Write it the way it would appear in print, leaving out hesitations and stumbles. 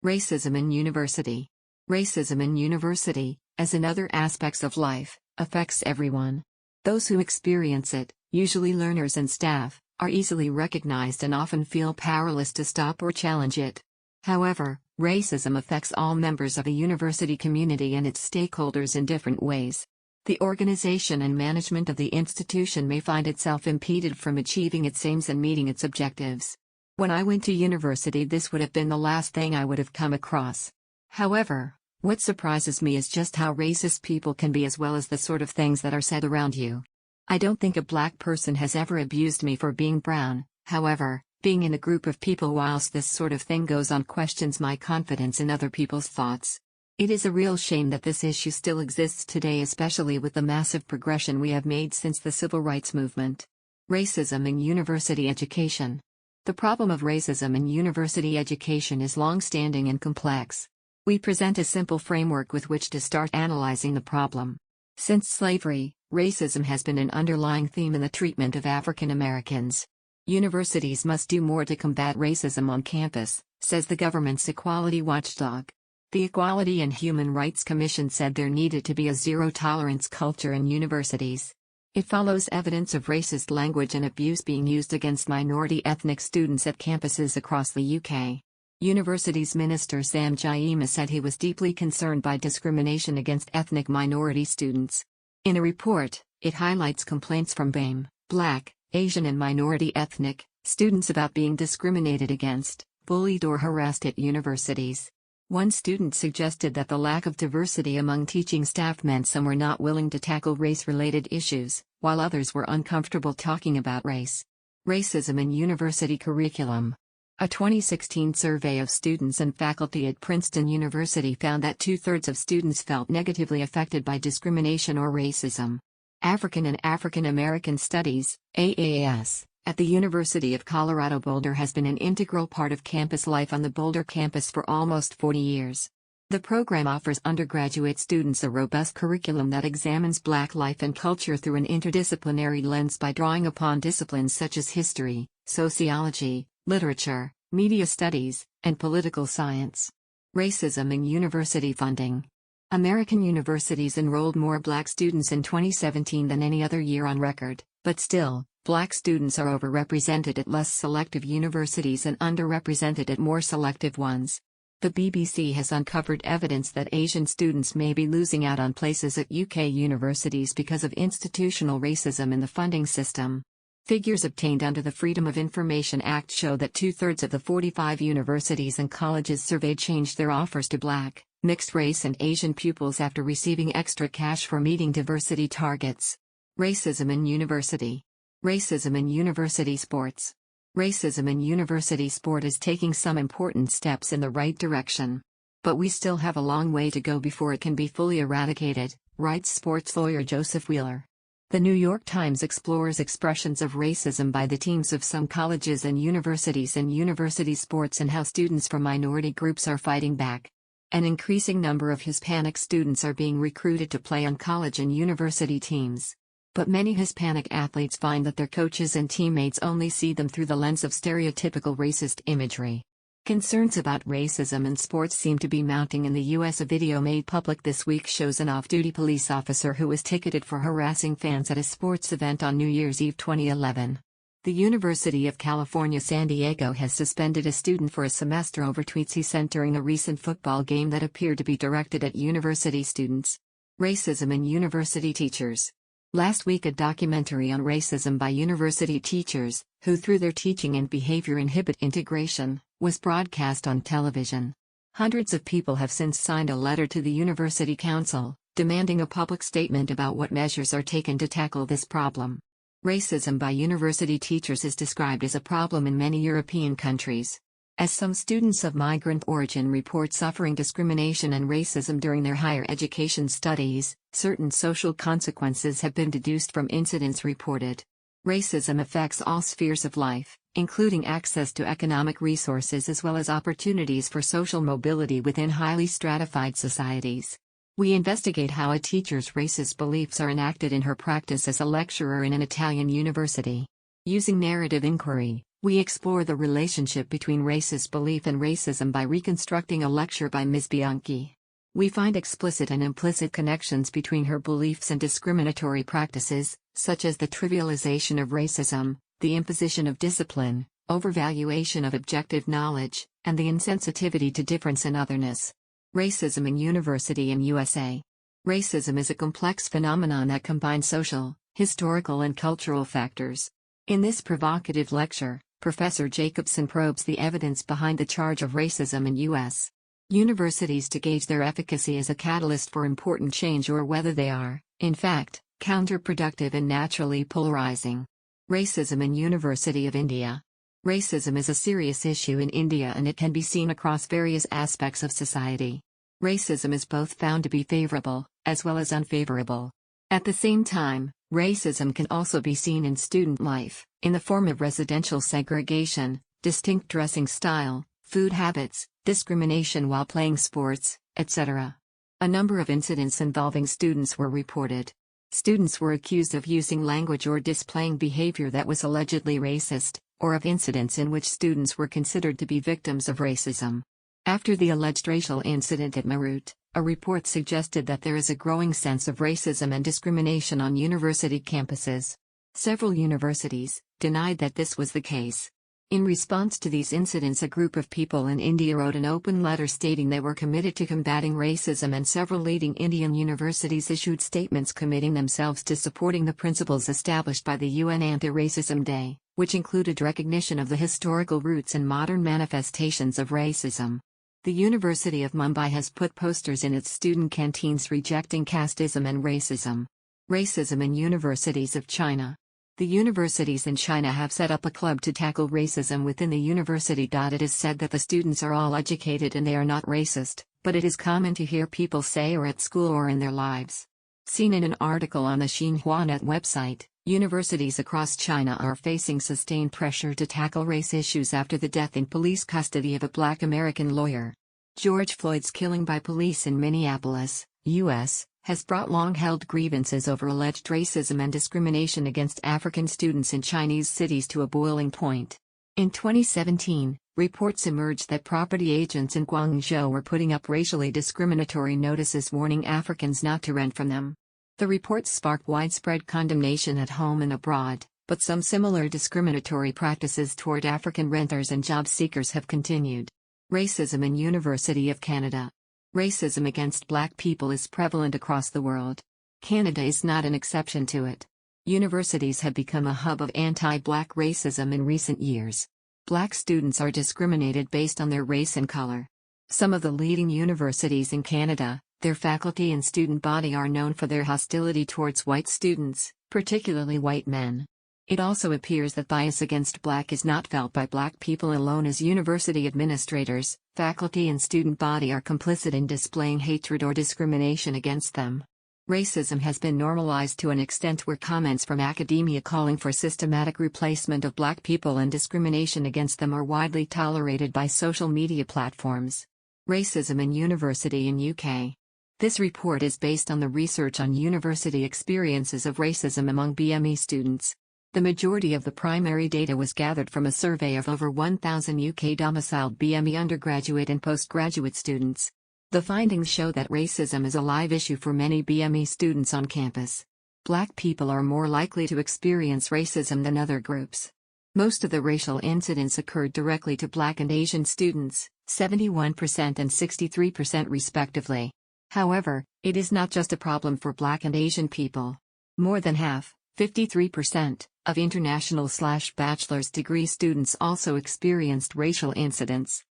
Racism in university. Racism in university, as in other aspects of life, affects everyone. Those who experience it, usually learners and staff, are easily recognized and often feel powerless to stop or challenge it. However, racism affects all members of a university community and its stakeholders in different ways. The organization and management of the institution may find itself impeded from achieving its aims and meeting its objectives. When I went to university, this would have been the last thing I would have come across. However, what surprises me is just how racist people can be, as well as the sort of things that are said around you. I don't think a black person has ever abused me for being brown. However, being in a group of people whilst this sort of thing goes on questions my confidence in other people's thoughts. It is a real shame that this issue still exists today, especially with the massive progression we have made since the civil rights movement. Racism in university education. The problem of racism in university education is long-standing and complex. We present a simple framework with which to start analyzing the problem. Since slavery, racism has been an underlying theme in the treatment of African Americans. Universities must do more to combat racism on campus, says the government's equality watchdog. The Equality and Human Rights Commission said there needed to be a zero-tolerance culture in universities. It follows evidence of racist language and abuse being used against minority ethnic students at campuses across the UK. Universities Minister Sam Gyimah said he was deeply concerned by discrimination against ethnic minority students. In a report, it highlights complaints from BAME, Black, Asian and minority ethnic students about being discriminated against, bullied or harassed at universities. One student suggested that the lack of diversity among teaching staff meant some were not willing to tackle race-related issues, while others were uncomfortable talking about race. Racism in university curriculum. A 2016 survey of students and faculty at Princeton University found that 2/3 of students felt negatively affected by discrimination or racism. African and African American Studies, AAS, at the University of Colorado Boulder has been an integral part of campus life on the Boulder campus for almost 40 years. The program offers undergraduate students a robust curriculum that examines Black life and culture through an interdisciplinary lens by drawing upon disciplines such as history, sociology, literature, media studies, and political science. Racism in university funding. American universities enrolled more Black students in 2017 than any other year on record, but still, Black students are overrepresented at less selective universities and underrepresented at more selective ones. The BBC has uncovered evidence that Asian students may be losing out on places at UK universities because of institutional racism in the funding system. Figures obtained under the Freedom of Information Act show that 2/3 of the 45 universities and colleges surveyed changed their offers to Black, mixed race and Asian pupils after receiving extra cash for meeting diversity targets. Racism in university. Racism in university sports. Racism in university sport is taking some important steps in the right direction. But we still have a long way to go before it can be fully eradicated, writes sports lawyer Joseph Wheeler. The New York Times explores expressions of racism by the teams of some colleges and universities in university sports and how students from minority groups are fighting back. An increasing number of Hispanic students are being recruited to play on college and university teams. But many Hispanic athletes find that their coaches and teammates only see them through the lens of stereotypical racist imagery. Concerns about racism in sports seem to be mounting in the U.S. A video made public this week shows an off-duty police officer who was ticketed for harassing fans at a sports event on New Year's Eve 2011. The University of California, San Diego has suspended a student for a semester over tweets he sent during a recent football game that appeared to be directed at university students. Racism in university teachers. Last week, a documentary on racism by university teachers, who through their teaching and behavior inhibit integration, was broadcast on television. Hundreds of people have since signed a letter to the University Council, demanding a public statement about what measures are taken to tackle this problem. Racism by university teachers is described as a problem in many European countries. As some students of migrant origin report suffering discrimination and racism during their higher education studies, certain social consequences have been deduced from incidents reported. Racism affects all spheres of life, including access to economic resources as well as opportunities for social mobility within highly stratified societies. We investigate how a teacher's racist beliefs are enacted in her practice as a lecturer in an Italian university. Using narrative inquiry, We explore the relationship between racist belief and racism by reconstructing a lecture by Ms. Bianchi. We find explicit and implicit connections between her beliefs and discriminatory practices, such as the trivialization of racism, the imposition of discipline, overvaluation of objective knowledge, and the insensitivity to difference and otherness. Racism in University and USA. Racism is a complex phenomenon that combines social, historical and cultural factors. In this provocative lecture, Professor Jacobson probes the evidence behind the charge of racism in U.S. universities to gauge their efficacy as a catalyst for important change or whether they are, in fact, counterproductive and naturally polarizing. Racism in University of India. Racism is a serious issue in India and it can be seen across various aspects of society. Racism is both found to be favorable, as well as unfavorable. At the same time, racism can also be seen in student life, in the form of residential segregation, distinct dressing style, food habits, discrimination while playing sports, etc. A number of incidents involving students were reported. Students were accused of using language or displaying behavior that was allegedly racist, or of incidents in which students were considered to be victims of racism. After the alleged racial incident at Meerut, a report suggested that there is a growing sense of racism and discrimination on university campuses. Several universities denied that this was the case. In response to these incidents, a group of people in India wrote an open letter stating they were committed to combating racism, and several leading Indian universities issued statements committing themselves to supporting the principles established by the UN Anti-Racism Day, which included recognition of the historical roots and modern manifestations of racism. The University of Mumbai has put posters in its student canteens rejecting casteism and racism. Racism in universities of China. The universities in China have set up a club to tackle racism within the university. It is said that the students are all educated and they are not racist, but it is common to hear people say or at school or in their lives. Seen in an article on the Xinhuanet website, universities across China are facing sustained pressure to tackle race issues after the death in police custody of a Black American lawyer. George Floyd's killing by police in Minneapolis, U.S., has brought long-held grievances over alleged racism and discrimination against African students in Chinese cities to a boiling point. In 2017, reports emerged that property agents in Guangzhou were putting up racially discriminatory notices warning Africans not to rent from them. The reports sparked widespread condemnation at home and abroad, but some similar discriminatory practices toward African renters and job seekers have continued. Racism in University of Canada. Racism against Black people is prevalent across the world. Canada is not an exception to it. Universities have become a hub of anti-Black racism in recent years. Black students are discriminated based on their race and color. Some of the leading universities in Canada, their faculty and student body are known for their hostility towards white students, particularly white men. It also appears that bias against Black is not felt by Black people alone, as university administrators, faculty and student body are complicit in displaying hatred or discrimination against them. Racism has been normalized to an extent where comments from academia calling for systematic replacement of Black people and discrimination against them are widely tolerated by social media platforms. Racism in University in UK. This report is based on the research on university experiences of racism among BME students. The majority of the primary data was gathered from a survey of over 1,000 UK-domiciled BME undergraduate and postgraduate students. The findings show that racism is a live issue for many BME students on campus. Black people are more likely to experience racism than other groups. Most of the racial incidents occurred directly to Black and Asian students, 71% and 63% respectively. However, it is not just a problem for Black and Asian people. More than half, 53%, of international/bachelor's degree students also experienced racial incidents.